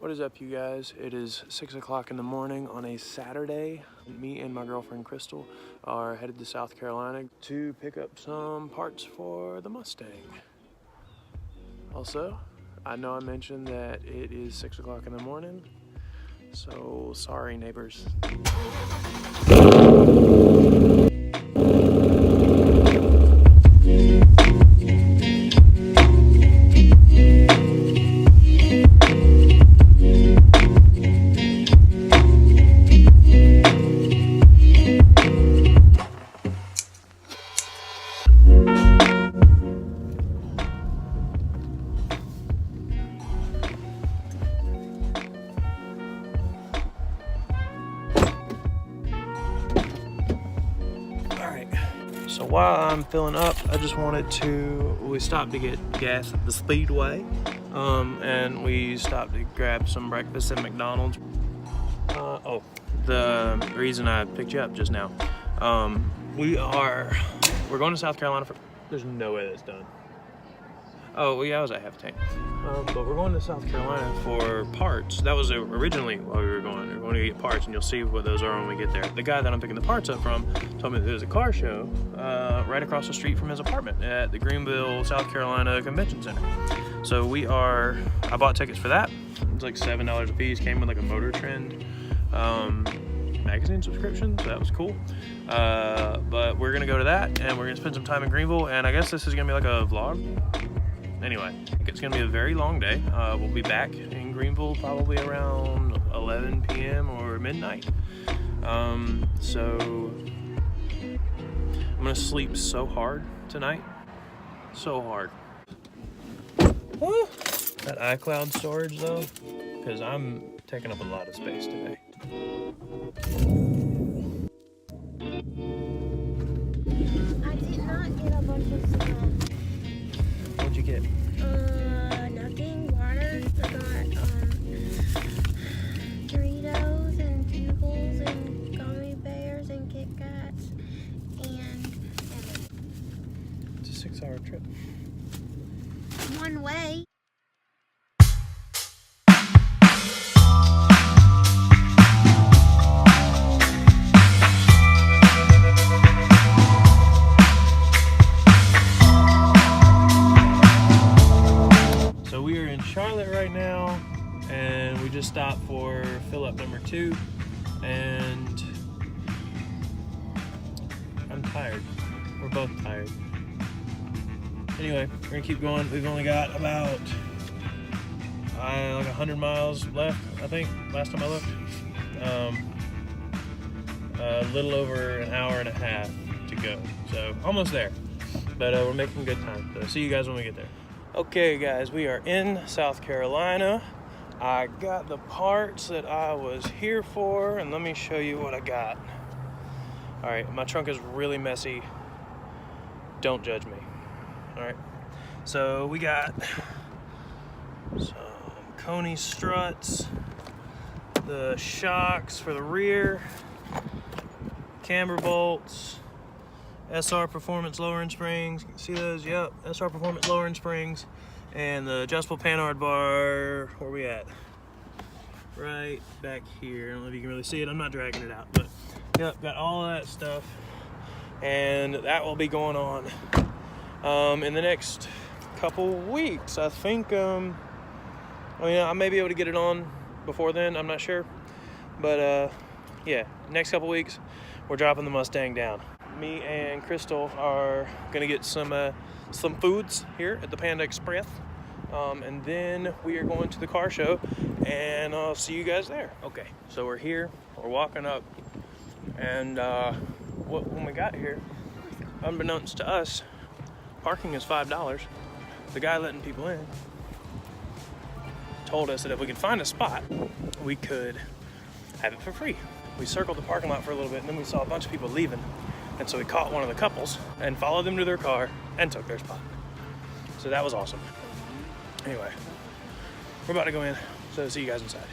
What is up, you guys? It is 6 o'clock in the morning on a Saturday. Me and my girlfriend Crystal are headed to South Carolina to pick up some parts for the Mustang. Also, I know I mentioned that it is 6 o'clock in the morning, so sorry, neighbors. So while I'm filling up, I just wanted to, we stopped to get gas at the Speedway, and we stopped to grab some breakfast at McDonald's. The reason I picked you up just now, we're going to South Carolina for, there's no way that's done. Oh, well, yeah, I was at half a tank. But we're going to South Carolina for parts. That was originally why we were going. We were going to get parts, and you'll see what those are when we get there. The guy that I'm picking the parts up from told me that there's a car show right across the street from his apartment at the Greenville, South Carolina Convention Center. So I bought tickets for that. It's like $7 a piece. Came with like a Motor Trend magazine subscription, so that was cool. But we're gonna go to that, and we're gonna spend some time in Greenville, and I guess this is gonna be like a vlog. Anyway, it's gonna be a very long day. We'll be back in Greenville probably around 11 p.m. or midnight. So I'm gonna sleep so hard tonight, so hard. Woo! That iCloud storage though, because I'm taking up a lot of space today. I did not get a bunch of stuff. What'd you get? Nothing. Water. I got Doritos and Bugles and gummy bears and Kit Kats and It's a 6-hour trip. one way. Charlotte right now, and we just stopped for fill up number 2, and I'm tired. We're both tired. Anyway, we're gonna keep going. We've only got about like 100 miles left, I think, last time I looked. A little over an hour and a half to go, so almost there, but we're making good time. So see you guys when we get there. Okay guys, we are in South Carolina. I got the parts that I was here for, and let me show you what I got. All right, my trunk is really messy. Don't judge me. All right, so we got some Coney struts, the shocks for the rear, camber bolts, SR Performance lowering springs. You can see those, yep, SR Performance lowering springs, and the adjustable panhard bar. Where we at? Right back here. I don't know if you can really see it. I'm not dragging it out, but yep, got all of that stuff, and that will be going on in the next couple weeks. I think. I may be able to get it on before then. I'm not sure, but yeah, next couple weeks we're dropping the Mustang down. Me and Crystal are gonna get some foods here at the Panda Express, and then we are going to the car show, and I'll see you guys there. Okay, so we're here, we're walking up, and when we got here, unbeknownst to us, parking is $5. The guy letting people in told us that if we could find a spot, we could have it for free. We circled the parking lot for a little bit, and then we saw a bunch of people leaving. And so we caught one of the couples and followed them to their car and took their spot. So that was awesome. Anyway, we're about to go in, so see you guys inside.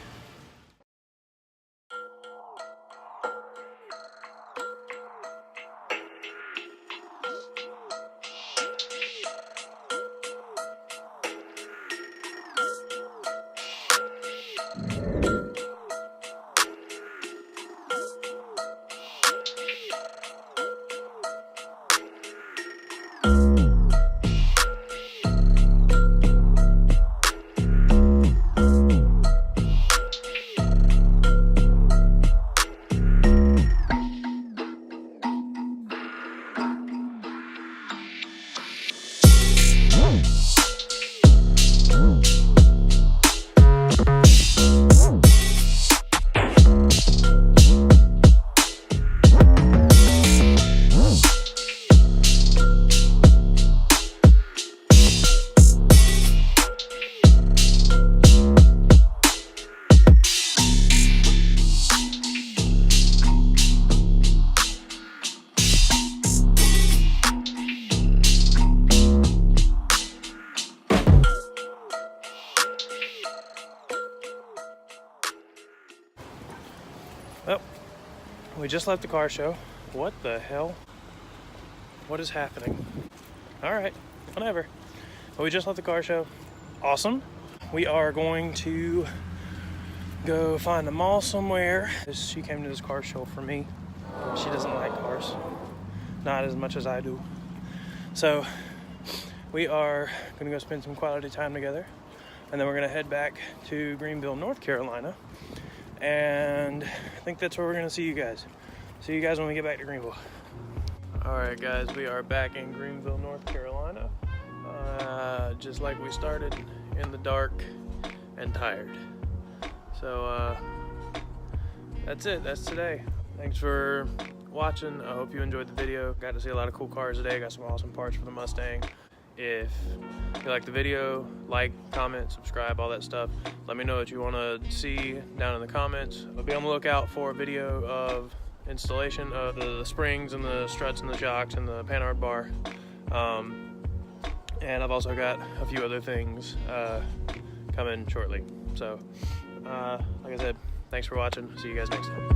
Well, we just left the car show. What the hell? What is happening? All right, whatever. But we just left the car show. Awesome. We are going to go find a mall somewhere. She came to this car show for me. She doesn't like cars, not as much as I do. So we are gonna go spend some quality time together, and then we're gonna head back to Greenville, North Carolina. And I think that's where we're gonna see you guys. See you guys when we get back to Greenville. All right, guys, we are back in Greenville, North Carolina. Just like we started, in the dark and tired. So that's it, that's today. Thanks for watching. I hope you enjoyed the video. Got to see a lot of cool cars today. Got some awesome parts for the Mustang. If you like the video, like, comment, subscribe, all that stuff. Let me know what you want to see down in the comments. I'll be on the lookout for a video of installation of the springs and the struts and the shocks and the Panhard bar. And I've also got a few other things coming shortly. So, like I said, thanks for watching. See you guys next time.